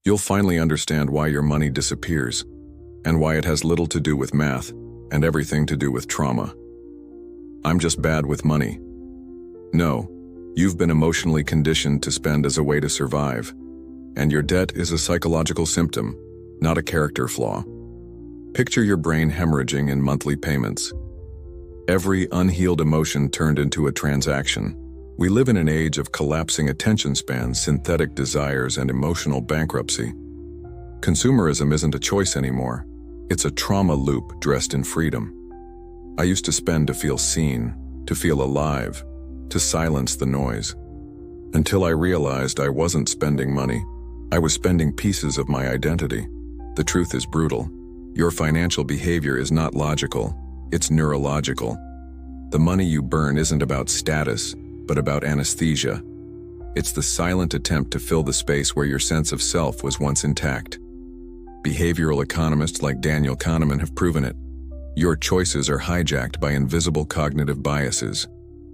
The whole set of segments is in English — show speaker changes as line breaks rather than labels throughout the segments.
You'll finally understand why your money disappears, and why it has little to do with math and everything to do with trauma. I'm just bad with money. No, you've been emotionally conditioned to spend as a way to survive, and your debt is a psychological symptom, not a character flaw. Picture your brain hemorrhaging in monthly payments. Every unhealed emotion turned into a transaction. We live in an age of collapsing attention spans, synthetic desires, and emotional bankruptcy. Consumerism isn't a choice anymore. It's a trauma loop dressed in freedom. I used to spend to feel seen, to feel alive, to silence the noise. Until I realized I wasn't spending money. I was spending pieces of my identity. The truth is brutal. Your financial behavior is not logical. It's neurological. The money you burn isn't about status, but about anesthesia. It's the silent attempt to fill the space where your sense of self was once intact. Behavioral economists like Daniel Kahneman have proven it. Your choices are hijacked by invisible cognitive biases.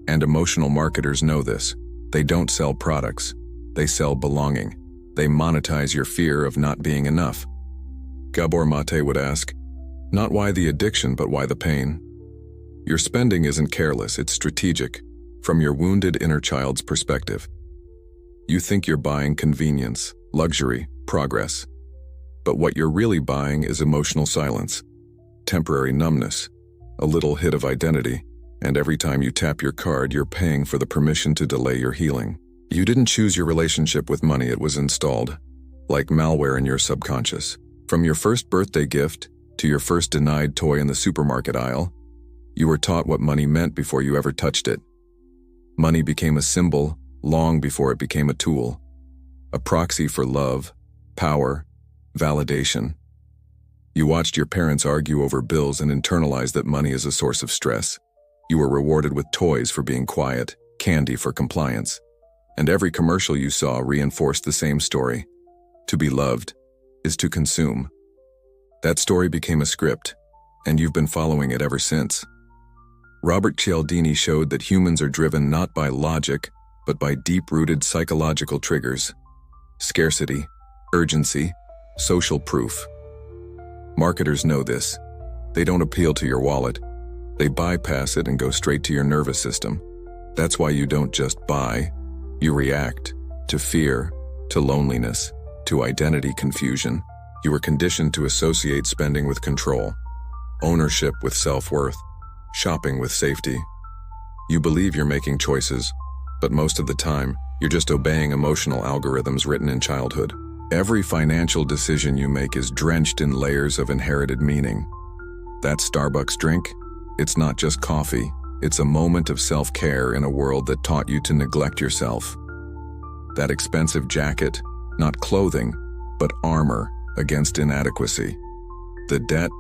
And emotional marketers know this. They don't sell products. They sell belonging. They monetize your fear of not being enough. Gabor Mate would ask, not why the addiction, but why the pain? Your spending isn't careless, it's strategic, from your wounded inner child's perspective. You think you're buying convenience, luxury, progress. But what you're really buying is emotional silence, temporary numbness, a little hit of identity, and every time you tap your card, you're paying for the permission to delay your healing. You didn't choose your relationship with money, it was installed, like malware in your subconscious. From your first birthday gift to your first denied toy in the supermarket aisle, you were taught what money meant before you ever touched it. Money became a symbol long before it became a tool, a proxy for love, power, validation. You watched your parents argue over bills and internalized that money is a source of stress. You were rewarded with toys for being quiet, candy for compliance. And every commercial you saw reinforced the same story. To be loved is to consume. That story became a script, and you've been following it ever since. Robert Cialdini showed that humans are driven not by logic, but by deep-rooted psychological triggers. Scarcity, urgency, social proof. Marketers know this. They don't appeal to your wallet. They bypass it and go straight to your nervous system. That's why you don't just buy. You react to fear, to loneliness, to identity confusion. You were conditioned to associate spending with control, ownership with self-worth, shopping with safety. You believe you're making choices, but most of the time, you're just obeying emotional algorithms written in childhood. Every financial decision you make is drenched in layers of inherited meaning. That Starbucks drink, it's not just coffee. It's a moment of self-care in a world that taught you to neglect yourself. That expensive jacket, not clothing, but armor against inadequacy. The debt,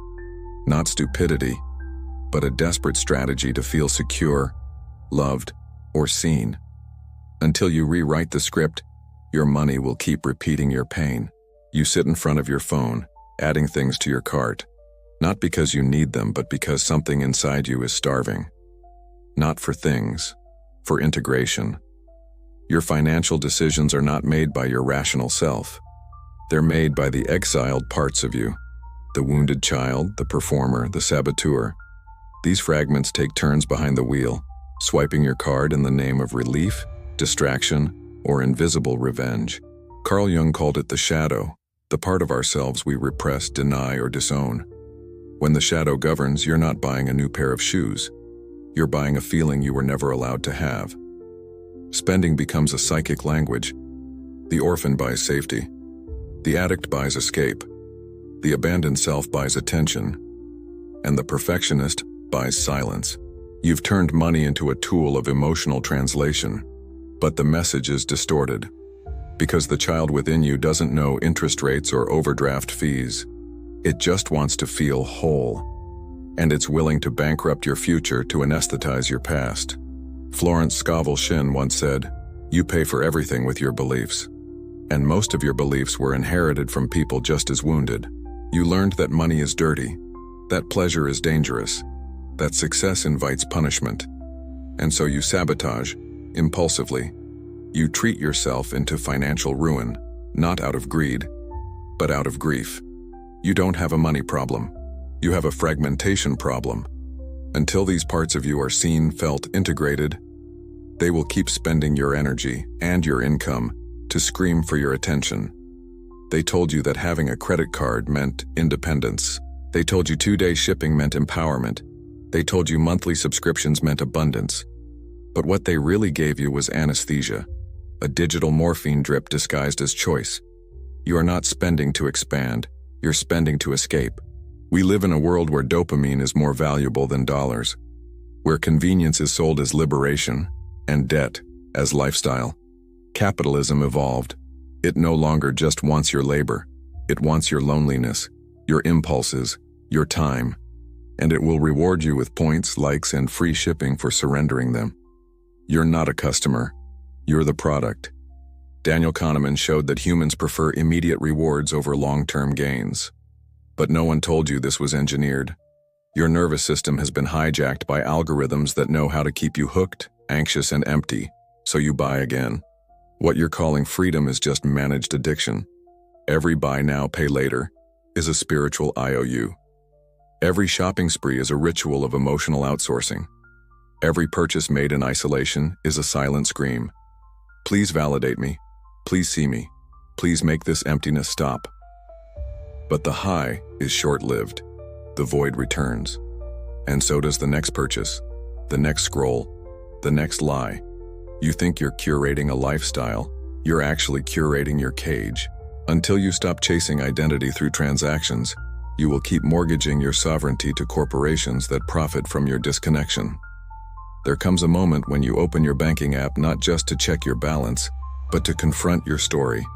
not stupidity, but a desperate strategy to feel secure, loved, or seen. Until you rewrite the script, your money will keep repeating your pain. You sit in front of your phone, adding things to your cart, not because you need them, but because something inside you is starving. Not for things, for integration. Your financial decisions are not made by your rational self. They're made by the exiled parts of you. The wounded child, the performer, the saboteur. These fragments take turns behind the wheel, swiping your card in the name of relief, distraction, or invisible revenge. Carl Jung called it the shadow, the part of ourselves we repress, deny, or disown. When the shadow governs, you're not buying a new pair of shoes. You're buying a feeling you were never allowed to have. Spending becomes a psychic language. The orphan buys safety. The addict buys escape. The abandoned self buys attention. And the perfectionist buys silence. You've turned money into a tool of emotional translation, but the message is distorted. Because the child within you doesn't know interest rates or overdraft fees. It just wants to feel whole. And it's willing to bankrupt your future to anesthetize your past. Florence Scovel Shinn once said, "You pay for everything with your beliefs." And most of your beliefs were inherited from people just as wounded. You learned that money is dirty, that pleasure is dangerous, that success invites punishment. And so you sabotage, impulsively. You treat yourself into financial ruin, not out of greed, but out of grief. You don't have a money problem. You have a fragmentation problem. Until these parts of you are seen, felt, integrated, they will keep spending your energy and your income to scream for your attention. They told you that having a credit card meant independence. They told you 2-day shipping meant empowerment. They told you monthly subscriptions meant abundance. But what they really gave you was anesthesia, a digital morphine drip disguised as choice. You are not spending to expand, you're spending to escape. We live in a world where dopamine is more valuable than dollars, where convenience is sold as liberation and debt as lifestyle. Capitalism evolved. It no longer just wants your labor. It wants your loneliness, your impulses, your time, and it will reward you with points, likes, and free shipping for surrendering them. You're not a customer. You're the product. Daniel Kahneman showed that humans prefer immediate rewards over long-term gains. But no one told you this was engineered. Your nervous system has been hijacked by algorithms that know how to keep you hooked, anxious, and empty, so you buy again. What you're calling freedom is just managed addiction. Every buy now, pay later is a spiritual IOU. Every shopping spree is a ritual of emotional outsourcing. Every purchase made in isolation is a silent scream. Please validate me. Please see me. Please make this emptiness stop. But the high is short-lived. The void returns. And so does the next purchase, the next scroll, the next lie. You think you're curating a lifestyle. You're actually curating your cage. Until you stop chasing identity through transactions, you will keep mortgaging your sovereignty to corporations that profit from your disconnection. There comes a moment when you open your banking app not just to check your balance, but to confront your story.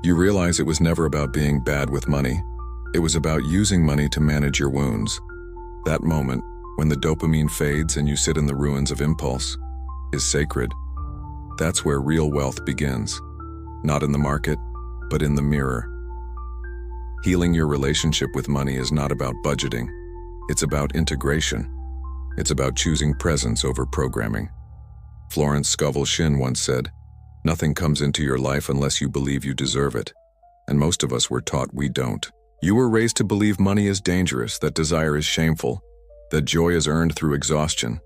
You realize it was never about being bad with money. It was about using money to manage your wounds. That moment, when the dopamine fades and you sit in the ruins of impulse, is sacred. That's where real wealth begins. Not in the market, but in the mirror. Healing your relationship with money is not about budgeting. It's about integration. It's about choosing presence over programming. Florence Scovel Shinn once said, "Nothing comes into your life unless you believe you deserve it." And most of us were taught we don't. You were raised to believe money is dangerous, that desire is shameful, that joy is earned through exhaustion.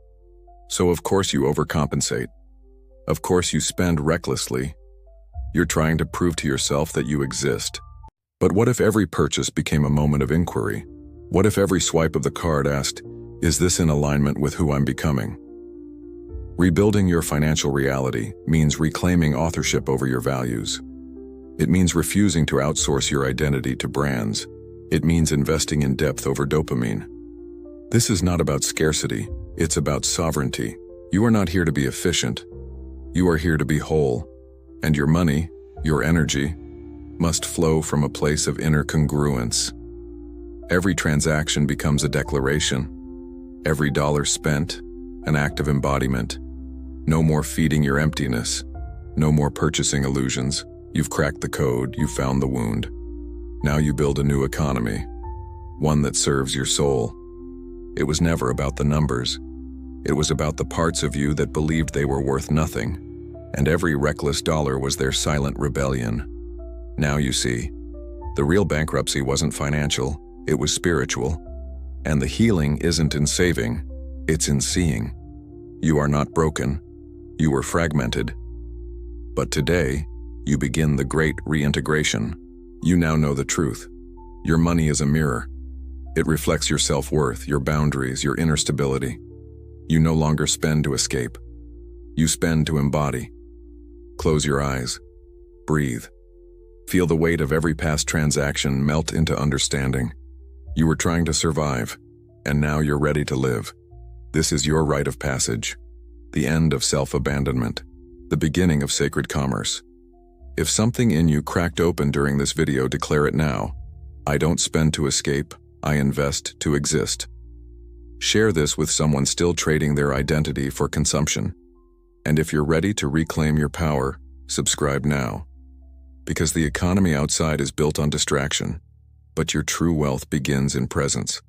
So of course you overcompensate. Of course you spend recklessly. You're trying to prove to yourself that you exist. But what if every purchase became a moment of inquiry? What if every swipe of the card asked, "Is this in alignment with who I'm becoming?" Rebuilding your financial reality means reclaiming authorship over your values. It means refusing to outsource your identity to brands. It means investing in depth over dopamine. This is not about scarcity, it's about sovereignty. You are not here to be efficient. You are here to be whole. And your money, your energy, must flow from a place of inner congruence. Every transaction becomes a declaration. Every dollar spent, an act of embodiment. No more feeding your emptiness. No more purchasing illusions. You've cracked the code, you've found the wound. Now you build a new economy, one that serves your soul. It was never about the numbers. It was about the parts of you that believed they were worth nothing, and every reckless dollar was their silent rebellion. Now you see, the real bankruptcy wasn't financial, it was spiritual. And the healing isn't in saving, it's in seeing. You are not broken, you were fragmented. But today, you begin the great reintegration. You now know the truth. Your money is a mirror. It reflects your self-worth, your boundaries, your inner stability. You no longer spend to escape. You spend to embody. Close your eyes. Breathe. Feel the weight of every past transaction melt into understanding. You were trying to survive, and now you're ready to live. This is your rite of passage, the end of self-abandonment, the beginning of sacred commerce. If something in you cracked open during this video, declare it now. I don't spend to escape, I invest to exist. Share this with someone still trading their identity for consumption. And if you're ready to reclaim your power, subscribe now. Because the economy outside is built on distraction, but your true wealth begins in presence.